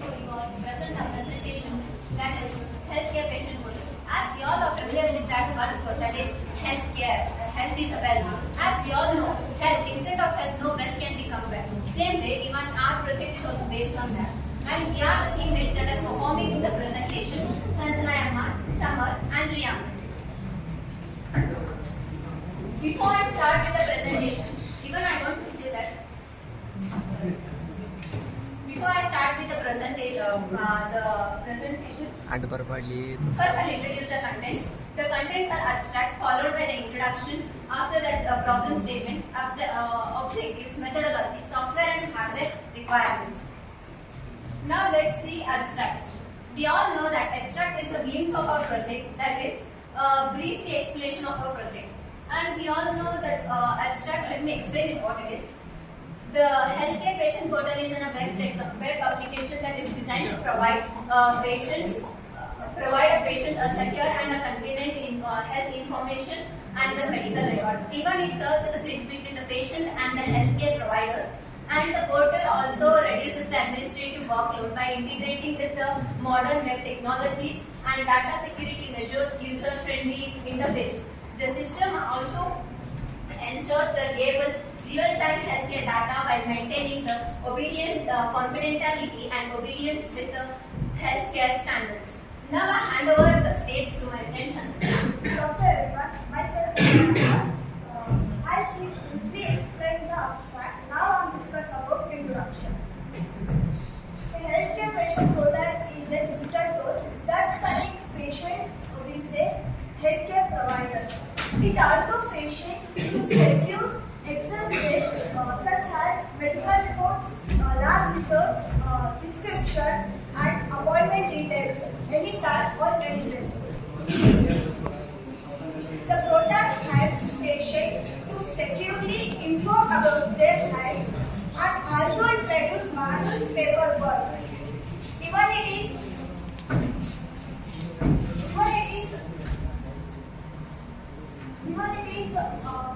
to present a presentation that is healthcare patient portal. As we all are familiar with that word, that is healthcare. Health is a wealth. As we all know, health, in front of health, no wealth can be compared. Same way, even our project is also based on that. And we are the teammates that are performing in the presentation, Sanjana Amma, Samar and Riyam. Before I start with the presentation, even I want to say that before I start with the presentation, first I'll introduce the contents. The contents are abstract, followed by the introduction. After that, problem statement, objectives, methodology, software and hardware requirements. Now let's see abstract. We all know that abstract is a glimpse of our project, that is briefly explanation of our project. And we all know that abstract, let me explain what it is. The healthcare patient portal is a web application that is designed to provide a patient a secure and a convenient health information and the medical record. Even it serves as a bridge between the patient and the healthcare providers. And the portal also reduces the administrative workload by integrating with the modern web technologies and data security measures, user-friendly interfaces. The system also ensures the real-time healthcare data while maintaining the confidentiality and obedience with the healthcare standards. Now I hand over the stage to my friend Sanjana. Dr. everyone, myself Sanjana. I should briefly explain the abstract. Now I'm discussing about introduction. A healthcare patient portal is a digital tool that connects patients with their healthcare providers. It also patients to secure access data such as medical reports, lab results, prescription, and appointment details anytime or anywhere. The portal helps patients to securely inform about their health and also introduce manual paperwork. Even it is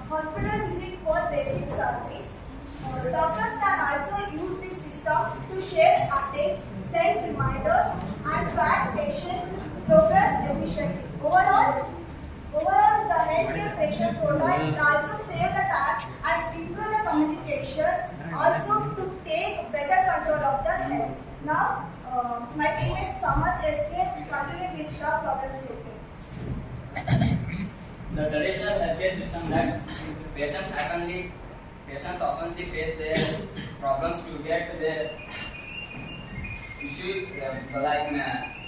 hospital visit for basic service. Doctors can also use this system to share updates, send reminders, and track patient progress efficiently. Overall, the healthcare patient portal also save the time and improve the communication, also to take better control of the health. Now, my teammate Samar SK continue with the problem statement. The traditional healthcare system that patients often face their problems to get their issues like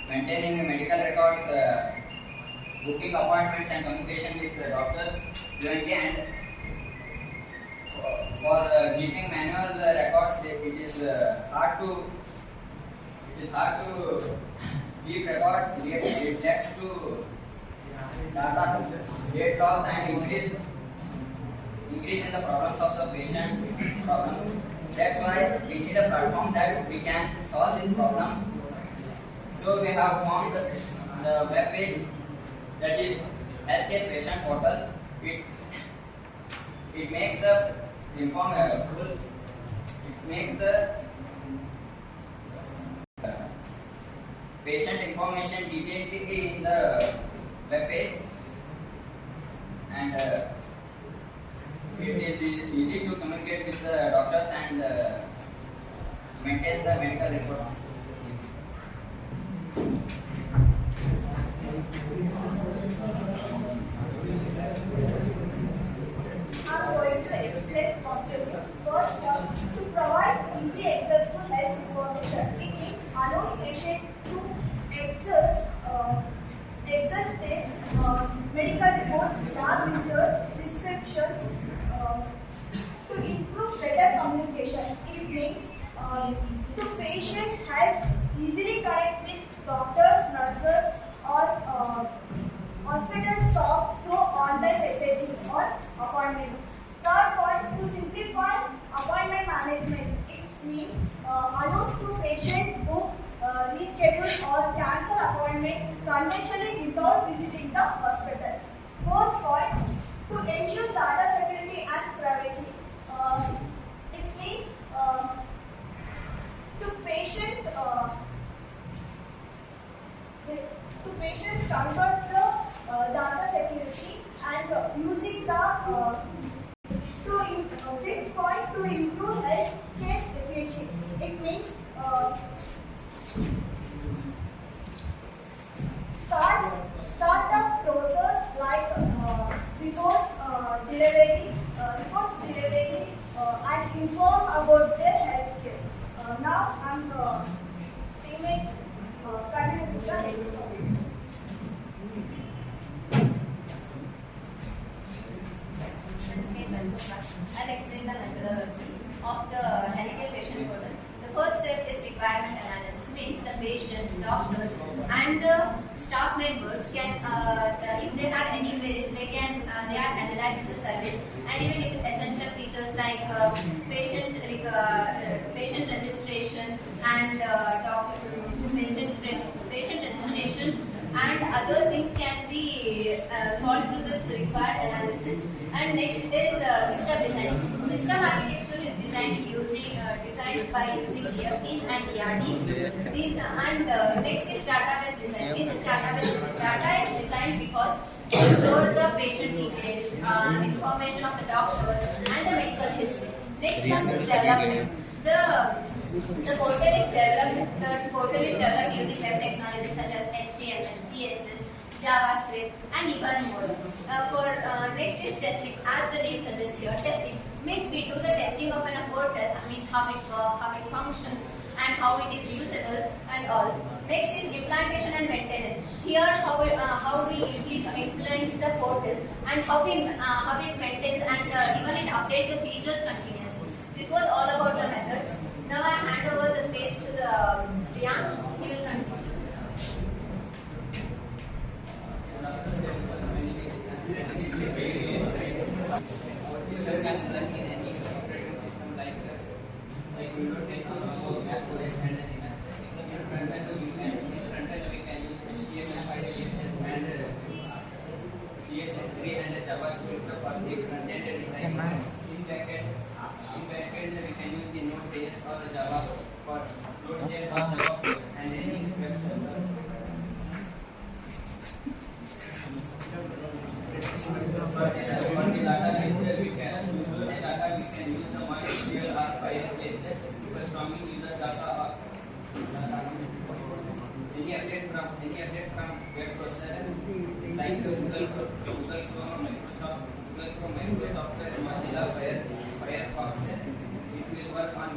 maintaining medical records, booking appointments and communication with the doctors fluently, and for keeping manual records it is hard to keep record. It leads to data get loss and increase in the problems of the patient problems. That's why we need a platform that we can solve this problem. So we have formed the web page that is healthcare patient portal. It makes the patient information detailedly in the web page, and it is easy to communicate with the doctors and maintain the medical records. I'm going to explain objectives. First one, to provide easy access to health information. It means allows patient to access their medical reports, lab results, prescriptions, to improve better communication. It means the patient helps easily connect with doctors, nurses, or hospital staff through online messaging or appointments. Third point, to simplify appointment management. It means allows to patient book, reschedule or cancel appointment conventionally without visiting the hospital. Fourth point, to ensure data security and privacy. It means to patient convert the data security and using the fifth point to improve health care efficiency. It means start the process like reports delivery and inform about their health care. Now I'm teammates continue with the next topic. I'll explain the methodology of the healthcare patient portal. The first step is requirement analysis. Means the patients, doctors, and the staff members can, if they have any queries, they are analyzed the service, and even if essential features like patient registration and patient registration and other things can be solved through this required analysis. And next is system design. System architecture is designed by using EFTs and ERDs. Next is database design. In this database, data is designed because it stores the patient details, information of the doctors, and the medical history. Next comes is development. The portal is developed using web technologies such as HTML, CSS, JavaScript, and even more. Next is testing. As the name suggests here, testing means we do the testing of a portal. I mean how it works, how it functions, and how it is usable, and all. Next is implantation and maintenance. Here, how we implement the portal and how it maintains and even it updates the features continuously. This was all about the methods. Now I hand over the stage to the Priyank. He will continue. Windows 10 Mac OS and Linux. In the front end we can use HTML5, CSS and CSS3 and JavaScript for the front end design. In backend we can use the Node.js or Java for Node.js or Java and any web server. For the database we can use the MySQL or Firebase for storing user data. Any update from web processor like Google Chrome, Microsoft, Mozilla Firefox, it will work on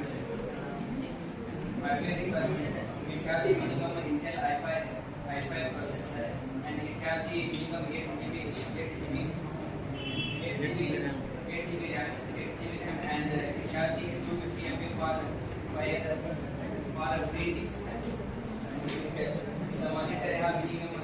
we have the minimum Intel i5 processor and it has the minimum 8 GB RAM and it has the 250 MB for green disk. The monitor have minimum